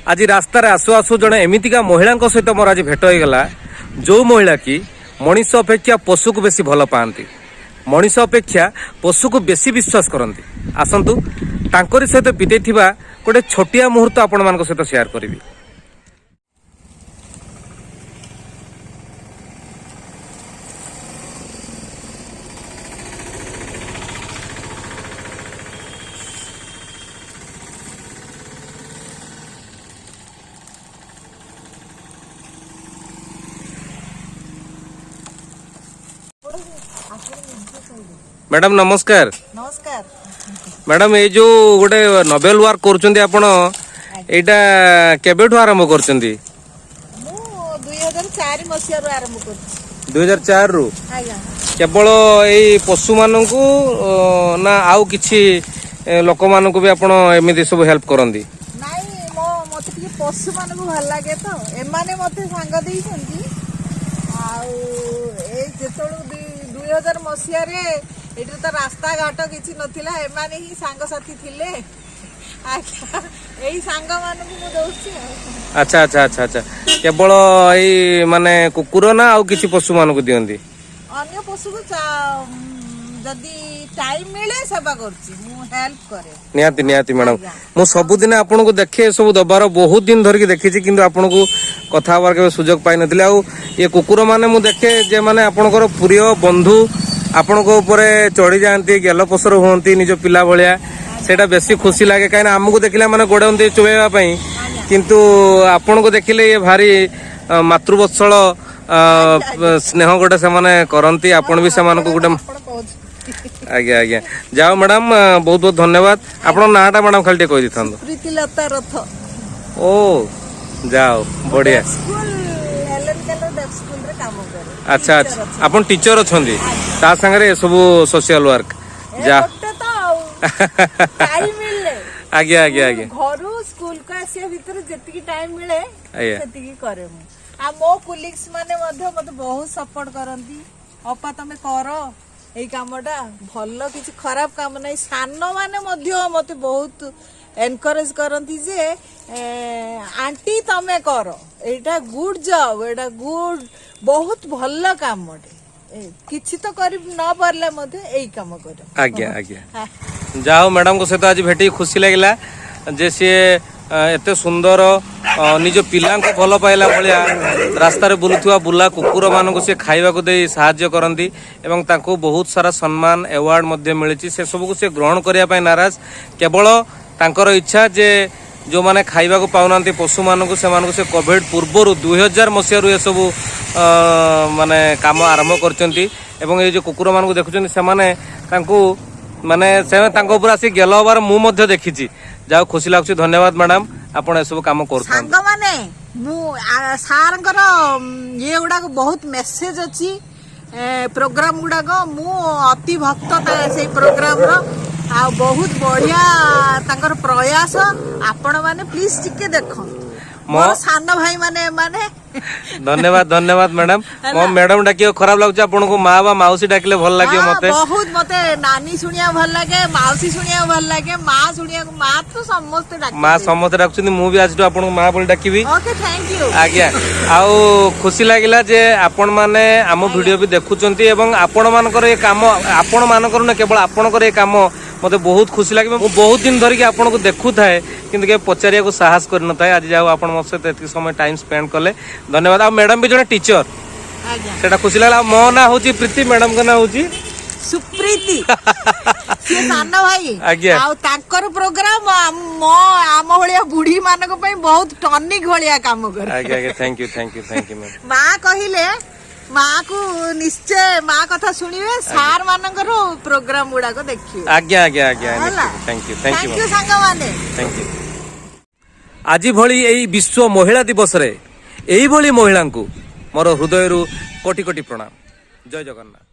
आज रास्तार आसु आसु जड़े एमतीका महिला सहित मोर आज भेट हो गला जो महिला कि मनीष अपेक्षा पशु को बेसी भल पाती मनीष अपेक्षा पशु को बेसी विश्वास करती। आसतु तांकरी सहित बीते गोटे छोटिया मुहूर्त आपण मान सहित शेयर करी। मैडम नमस्कार। नमस्कार मैडम ये जो गोटे नोबेल वर्क करछन्ती आपण एटा केबेठु आरंभ करछन्ती? मु 2004 मसिया रो आरंभ करछि। 2004 रु आया केवल एई पशु माननकु ना आउ किछि लोक माननकु भी आपण एमिति सब हेल्प करंती? नाही मते कि पशु मानकु भल लागे तो एमाने मते संग देई छन्ती। आउ ए जेतळु 2000 मसिया रे एटा तो रास्ता घाट किछि नथिला एमाने ही संग साथी थिले आज्ञा एई संग मानकु मु दोछि। अच्छा अच्छा अच्छा अच्छा केवल एई माने कुकुर ना आउ किछि पशु मानकु दियंती? अन्य पशु को जदी टाइम मिले सेवा करछि मु हेल्प करे। नियाती नियाती मैडम मु सबुदिन आपन को देखे सब दबार बहुत दिन धर के देखी किंतु आपन को कथा हबार के सुजोग पाई नथिले। आ ये कुकुर माने मु देखे जे माने आपनकर प्रिय बंधु आपण को ऊपर चढ़ी जाती गेल पसर हुंती निज पिला भलिया सेटा बेसी खुशी लागे कहीं आमको देखला माने गोड़े चुबेवा पई किंतु आपण को देखिले ये भारी मातृवत्सल स्नेह गोटे से माने करंती आपण भी से माने को गोटे आज्ञा आज्ञा जाओ मैडम बहुत बहुत धन्यवाद। आपण नाटा मैडम खाली टे कहि दिथांदो? प्रीतिलता रथ। ओ जाओ बढ़िया। स्कूल एलएन केलो डेफ स्कूल रे काम करे। अच्छा अच्छा आपण टीचर अछंदी ता संगे सब सोशल वर्क जा टाइम मिले आज्ञा आज्ञा आज्ञा घरु स्कूल का आसिया भीतर जति टाइम मिले सेति करे मु आ मो कोलिग्स माने मते बहुत सपोर्ट करंती। अपा तमे करो एई कामटा भल्लो किछि खराब काम नै सानो माने मते बहुत एनकरेज करंती जे आंटी तमे करो एटा गुड जॉब एटा गुड बहुत भल्लो काम किछि तो करि न परले मते एई काम करो। आज्ञा आज्ञा जाओ मैडम को सहित आज भेटी खुशी लगिला जे सी एते सुंदर निज पिला को भल पाइला भलिया रास्ता रे बुलुथुआ बुला कुकुर मान को से खाइबा को दे सहाय्य करंती एवं तांको बहुत सारा सम्मान अवार्ड मध्ये मिलिछि। से सब को से ग्रहण करिया पय नाराज केवल तांकर इच्छा जे जो माने खाइबा को पाउनांती पशु मान को से मान को से कोविड पूर्व 2000 मसिया रु ए सब माने काम आरंभ करचंती एवं ये जो कुकुर मान को देखुचंती से माने तांको माने से तांको ऊपर आसी गेलो बार मु मध्ये देखिछि। जाओ खुशी लागछि। धन्यवाद मैडम आपण ए सब काम करथां। संग माने मु सारंकर ये गुडा को बहुत मेसेज अछि प्रोग्राम गुडा को मु अति भक्त से प्रोग्राम रो आ बहुत बढ़िया तांकर प्रयास आपण माने प्लीज टिके देखो मोर सान भाई माने धन्यवाद धन्यवाद मैडम। मो मैडम डाकियो खराब लागछ आपण को माँ बा मौसी डाकिले भल लागियो मते बहुत मते नानी सुनिया भल लागे मौसी सुनिया भल लागे माँ सुनिया माँ तो समस्त डाक माँ समस्त डाकुछनी मु भी आज आपण को माँ बोल डाकिबी। ओके थैंक यू आज्ञा आउ खुशी लागिला जे आपण माने आम वीडियो भी देखुचंती एवं आपण मानकर ए काम आपण मानकर न केवल आपणकर ए काम मते बहुत खुशी लागे। मु बहुत दिन धरिक आपण को देखु थाए किंतु के पचारिया को साहस कर न थाए। आज जाओ आपण मो से एति समय टाइम स्पेंड करले धन्यवाद। आ मैडम भी जने टीचर सेटा खुशी लागला। मो ना होची प्रीति मैडम का ना होची सुप्रीति से सानो भाई आज्ञा आ ताकर प्रोग्राम आम भलिया बुढ़ी मानक पई बहुत टॉनिक भलिया काम कर। आज्ञा आज्ञा थैंक यू मैम। माँ कहिले माँ को निश्चय माँ कथा सुनिवे सार मानकर प्रोग्राम गुडा को देखियो। आज्ञा आज्ञा आज्ञा थैंक यू संग माने थैंक यू। आज भली एई विश्व महिला दिवस रे एई भली महिला को मोर हृदय कोटि कोटि प्रणाम। जय जगन्नाथ।